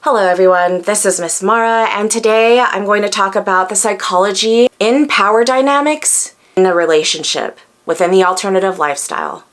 Hello everyone, this is Miss Mara, and today I'm going to talk about the psychology in power dynamics in a relationship within the alternative lifestyle.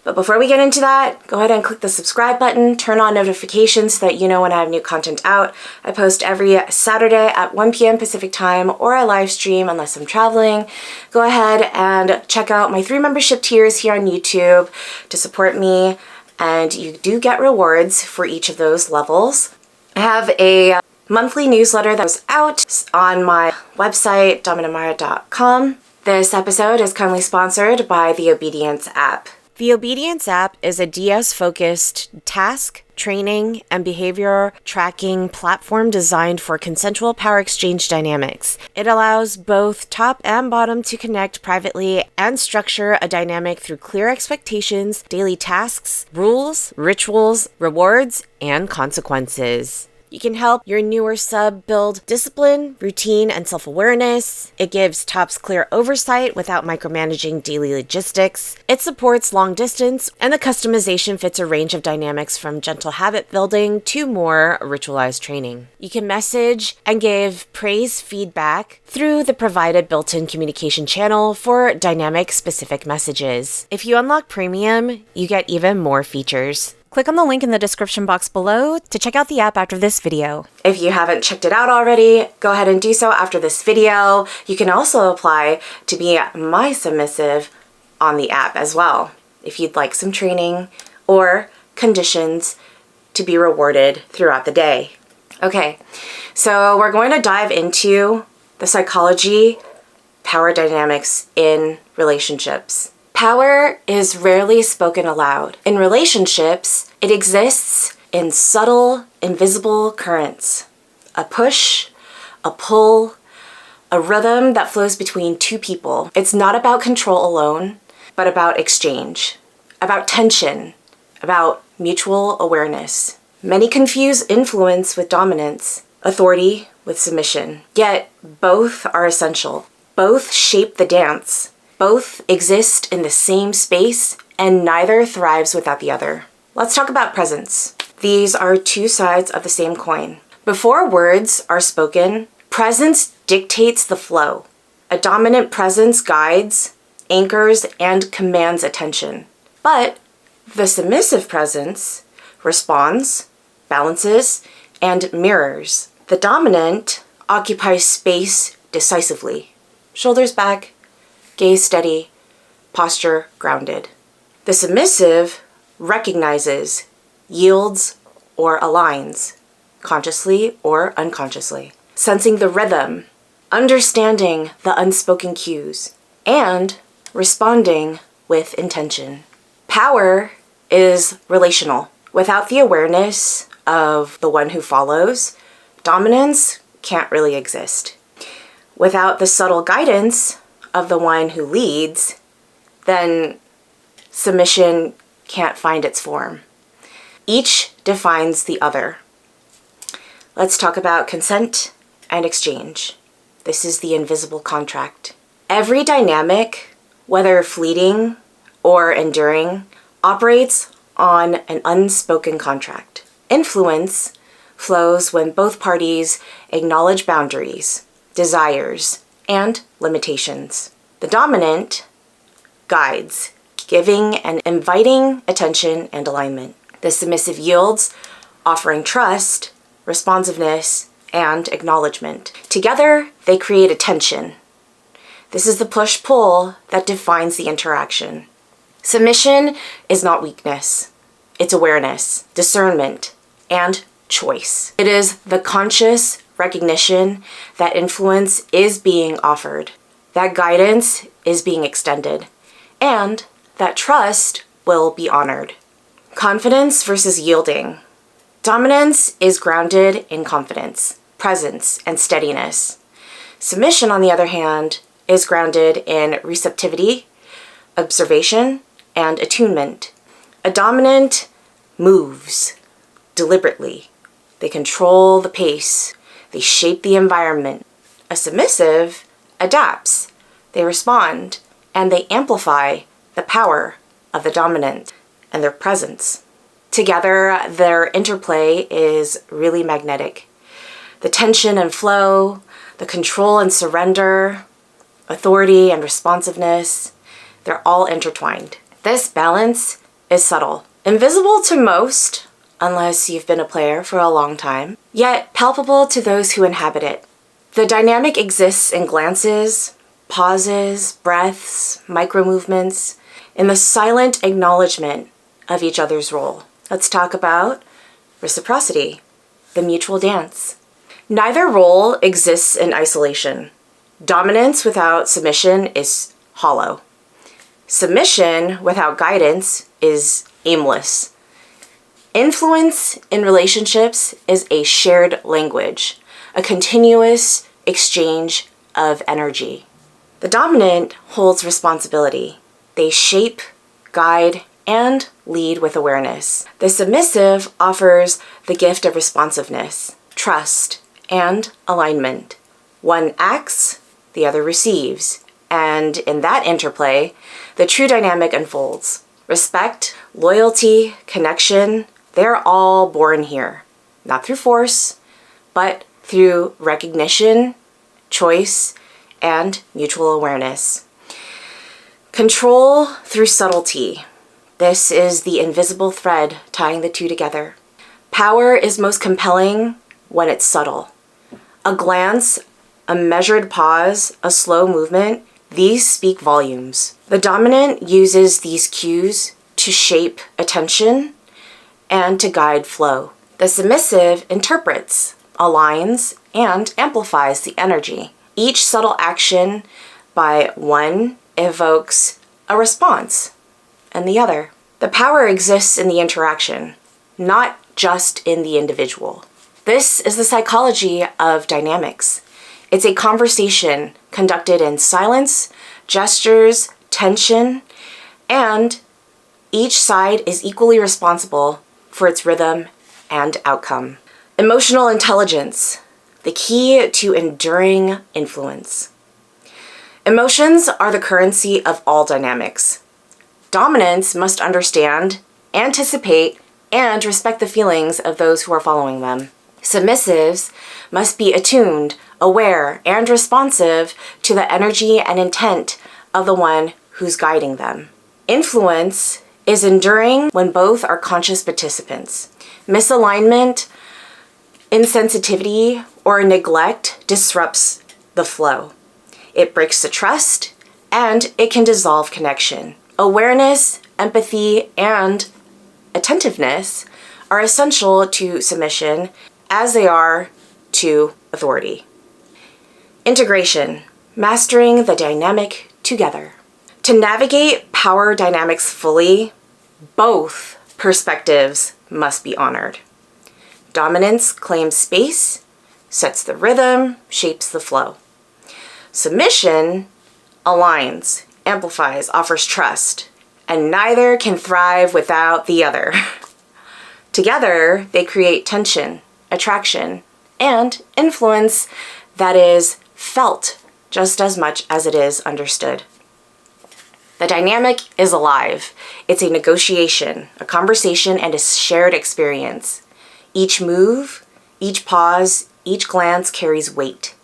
But before we get into that, go ahead and click the subscribe button, turn on notifications so that you know when I have new content out. I post every Saturday at 1 p.m. Pacific time, or I live stream unless I'm traveling. Go ahead and check out my 3 membership tiers here on YouTube to support me, and you do get rewards for each of those levels. I have a monthly newsletter that goes out on my website, dominamara.com. This episode is kindly sponsored by the Obedience app. The Obedience app is a DS-focused task, training, and behavior tracking platform designed for consensual power exchange dynamics. It allows both top and bottom to connect privately and structure a dynamic through clear expectations, daily tasks, rules, rituals, rewards, and consequences. You can help your newer sub build discipline, routine, and self-awareness. It gives tops clear oversight without micromanaging daily logistics. It supports long distance, and the customization fits a range of dynamics from gentle habit building to more ritualized training. You can message and give praise feedback through the provided built-in communication channel for dynamic-specific messages. If you unlock Premium, you get even more features. Click on the link in the description box below to check out the app after this video. If you haven't checked it out already, go ahead and do so after this video. You can also apply to be my submissive on the app as well, if you'd like some training or conditions to be rewarded throughout the day. Okay, so we're going to dive into the psychology, power dynamics in relationships. Power is rarely spoken aloud. In relationships, it exists in subtle, invisible currents. A push, a pull, a rhythm that flows between two people. It's not about control alone, but about exchange, about tension, about mutual awareness. Many confuse influence with dominance, authority with submission. Yet both are essential. Both shape the dance. Both exist in the same space, and neither thrives without the other. Let's talk about presence. These are two sides of the same coin. Before words are spoken, presence dictates the flow. A dominant presence guides, anchors, and commands attention. But the submissive presence responds, balances, and mirrors. The dominant occupies space decisively. Shoulders back, gaze steady, posture grounded. The submissive recognizes, yields, or aligns, consciously or unconsciously, sensing the rhythm, understanding the unspoken cues, and responding with intention. Power is relational. Without the awareness of the one who follows, dominance can't really exist. Without the subtle guidance of the one who leads, then submission can't find its form. Each defines the other. Let's talk about consent and exchange. This is the invisible contract. Every dynamic, whether fleeting or enduring, operates on an unspoken contract. Influence flows when both parties acknowledge boundaries, desires, and limitations. The dominant guides, giving and inviting attention and alignment. The submissive yields, offering trust, responsiveness, and acknowledgement. Together, they create a tension. This is the push-pull that defines the interaction. Submission is not weakness. It's awareness, discernment, and choice. It is the conscious recognition that influence is being offered, that guidance is being extended, and that trust will be honored. Confidence versus yielding. Dominance is grounded in confidence, presence, and steadiness. Submission, on the other hand, is grounded in receptivity, observation, and attunement. A dominant moves deliberately. They control the pace. They shape the environment. A submissive adapts. They respond, and they amplify the power of the dominant and their presence. Together, their interplay is really magnetic. The tension and flow, the control and surrender, authority and responsiveness, they're all intertwined. This balance is subtle, invisible to most, unless you've been a player for a long time, yet palpable to those who inhabit it. The dynamic exists in glances, pauses, breaths, micro-movements, in the silent acknowledgement of each other's role. Let's talk about reciprocity, the mutual dance. Neither role exists in isolation. Dominance without submission is hollow. Submission without guidance is aimless. Influence in relationships is a shared language, a continuous exchange of energy. The dominant holds responsibility. They shape, guide, and lead with awareness. The submissive offers the gift of responsiveness, trust, and alignment. One acts, the other receives, and in that interplay, the true dynamic unfolds. Respect, loyalty, connection, they're all born here, not through force, but through recognition, choice, and mutual awareness. Control through subtlety. This is the invisible thread tying the two together. Power is most compelling when it's subtle. A glance, a measured pause, a slow movement, these speak volumes. The dominant uses these cues to shape attention and to guide flow. The submissive interprets, aligns, and amplifies the energy. Each subtle action by one evokes a response, and the other. The power exists in the interaction, not just in the individual. This is the psychology of dynamics. It's a conversation conducted in silence, gestures, tension, and each side is equally responsible for its rhythm and outcome. Emotional intelligence, the key to enduring influence. Emotions are the currency of all dynamics. Dominants must understand, anticipate, and respect the feelings of those who are following them. Submissives must be attuned, aware, and responsive to the energy and intent of the one who's guiding them. Influence is enduring when both are conscious participants. Misalignment, insensitivity, or neglect disrupts the flow. It breaks the trust, and it can dissolve connection. Awareness, empathy, and attentiveness are essential to submission as they are to authority. Integration, mastering the dynamic together. To navigate power dynamics fully, both perspectives must be honored. Dominance claims space, sets the rhythm, shapes the flow. Submission aligns, amplifies, offers trust, and neither can thrive without the other. Together, they create tension, attraction, and influence that is felt just as much as it is understood. The dynamic is alive. It's a negotiation, a conversation, and a shared experience. Each move, each pause, each glance carries weight.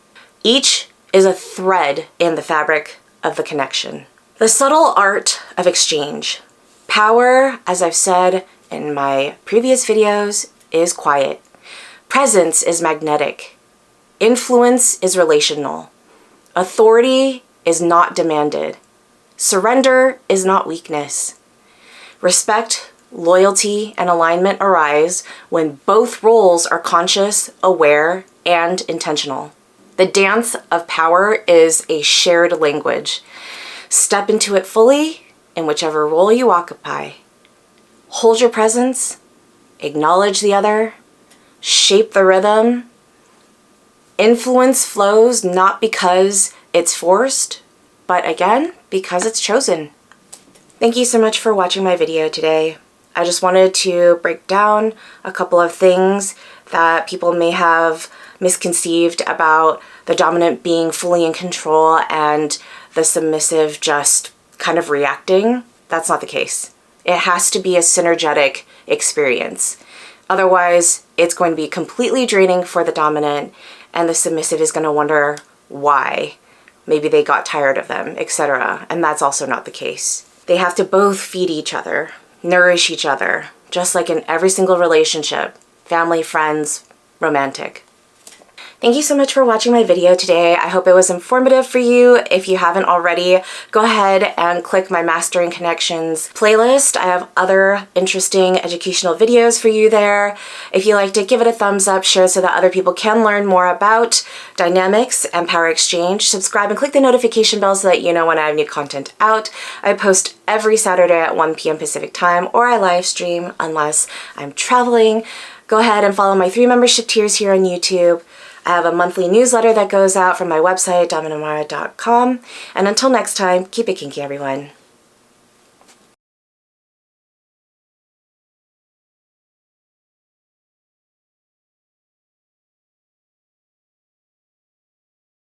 Each is a thread in the fabric of the connection. The subtle art of exchange. Power, as I've said in my previous videos, is quiet. Presence is magnetic. Influence is relational. Authority is not demanded. Surrender is not weakness. Respect, loyalty, and alignment arise when both roles are conscious, aware, and intentional. The dance of power is a shared language. Step into it fully in whichever role you occupy. Hold your presence, acknowledge the other, shape the rhythm. Influence flows not because it's forced, but again, because it's chosen. Thank you so much for watching my video today. I just wanted to break down a couple of things that people may have misconceived about the dominant being fully in control and the submissive just kind of reacting. That's not the case. It has to be a synergetic experience. Otherwise, it's going to be completely draining for the dominant, and the submissive is going to wonder why. Maybe they got tired of them, etc. And that's also not the case. They have to both feed each other, nourish each other, just like in every single relationship, family, friends, romantic. Thank you so much for watching my video today. I hope it was informative for you. If you haven't already, go ahead and click my Mastering Connections playlist. I have other interesting educational videos for you there. If you liked it, give it a thumbs up, share so that other people can learn more about dynamics and power exchange. Subscribe and click the notification bell so that you know when I have new content out. I post every Saturday at 1 p.m. Pacific time, or I live stream unless I'm traveling. Go ahead and follow my 3 membership tiers here on YouTube. I have a monthly newsletter that goes out from my website, dominamara.com. And until next time, keep it kinky, everyone.